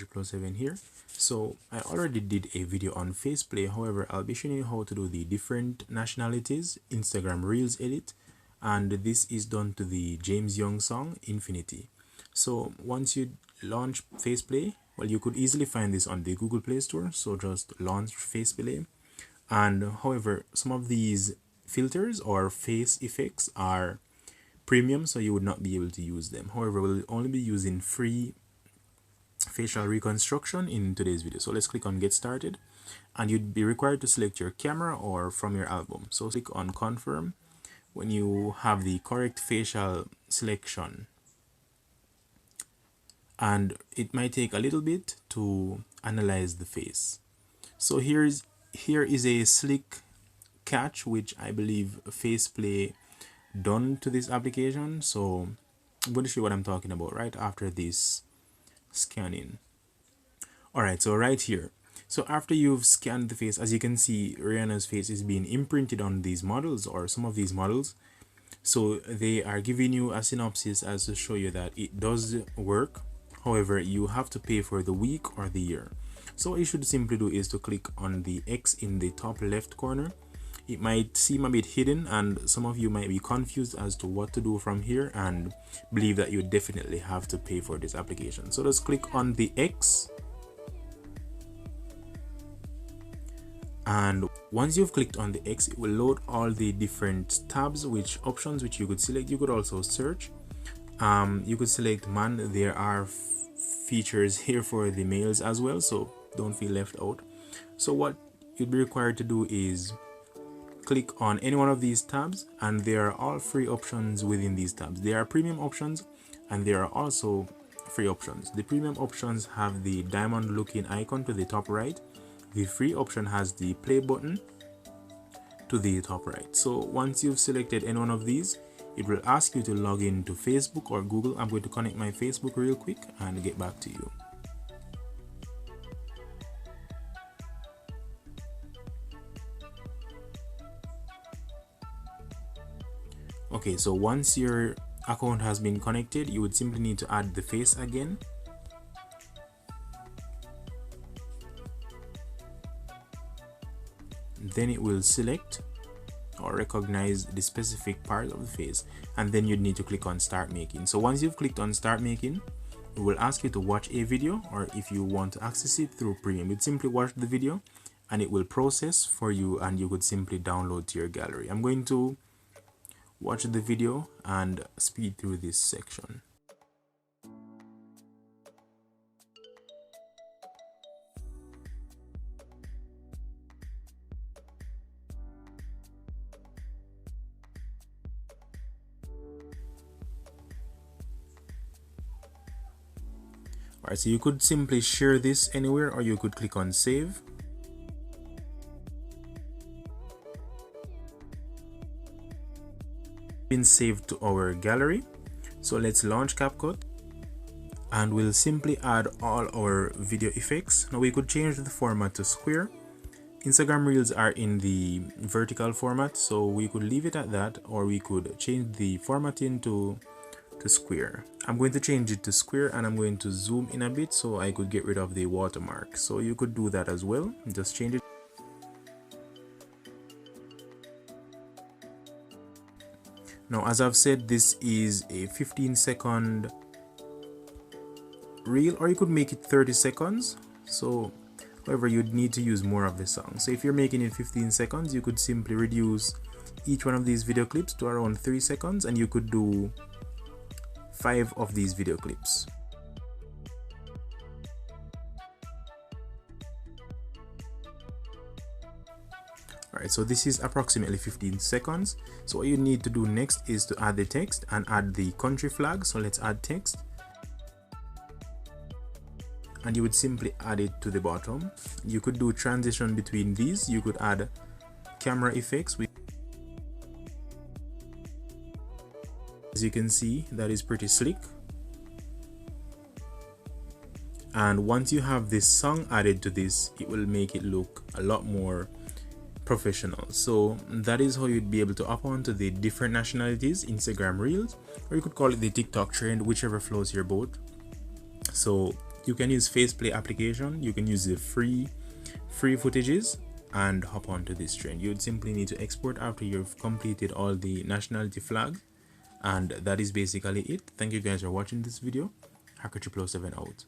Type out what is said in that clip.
7 here. So I already did a video on FacePlay. However, I'll be showing you how to do the different nationalities Instagram Reels edit, and this is done to the James Young song Infinity. So once you launch FacePlay, well, you could easily find this on the Google Play Store. So just launch FacePlay, and however, some of these filters or face effects are premium, so you would not be able to use them. However, we'll only be using free facial reconstruction in today's video. So let's click on get started, and you'd be required to select your camera or from your album. So click on confirm when you have the correct facial selection, and it might take a little bit to analyze the face. So here is a slick catch which I believe FacePlay done to this application. So I'm going to show you what I'm talking about right after this scanning. Alright, so right here, so after you've scanned the face, as you can see, Rihanna's face is being imprinted on these models, or some of these models. So they are giving you a synopsis as to show you that it does work. However, you have to pay for the week or the year. So what you should simply do is to click on the X in the top left corner. It might seem a bit hidden, and some of you might be confused as to what to do from here and believe that you definitely have to pay for this application. So just click on the X, and once you've clicked on the X, it will load all the different tabs, which options which you could select. You could also search. You could select man. There are features here for the males as well, so don't feel left out. So what you'd be required to do is click on any one of these tabs, and there are all free options within these tabs. There are premium options and there are also free options. The premium options have the diamond looking icon to the top right. The free option has the play button to the top right. So once you've selected any one of these, it will ask you to log in to Facebook or Google. I'm going to connect my Facebook real quick and get back to you. Okay, so once your account has been connected, you would simply need to add the face again. Then it will select or recognize the specific part of the face, and then you'd need to click on start making. So once you've clicked on start making, it will ask you to watch a video, or if you want to access it through premium, you'd simply watch the video and it will process for you, and you could simply download to your gallery. I'm going to watch the video and speed through this section. Alright, so you could simply share this anywhere, or you could click on save. Been saved to our gallery. So let's launch CapCut, and we'll simply add all our video effects. Now we could change the format to square. Instagram Reels are in the vertical format, so we could leave it at that, or we could change the formatting to square. I'm going to change it to square, and I'm going to zoom in a bit so I could get rid of the watermark. So you could do that as well. Just change it. Now, as I've said, this is a 15-second reel, or you could make it 30 seconds. So, however, you'd need to use more of the song. So if you're making it 15 seconds, you could simply reduce each one of these video clips to around 3 seconds, and you could do 5 of these video clips. Alright, so this is approximately 15 seconds. So what you need to do next is to add the text and add the country flag. So let's add text, and you would simply add it to the bottom. You could do transition between these. You could add camera effects. As you can see, that is pretty slick. And once you have this song added to this, it will make it look a lot more professional. So that is how you'd be able to up onto the different nationalities Instagram Reels, or you could call it the TikTok trend, whichever floats your boat. So You can use FacePlay application, you can use the free footages and hop onto this trend. You'd simply need to export after you've completed all the nationality flag, and that is basically it. Thank you guys for watching this video. Hacker 007 out.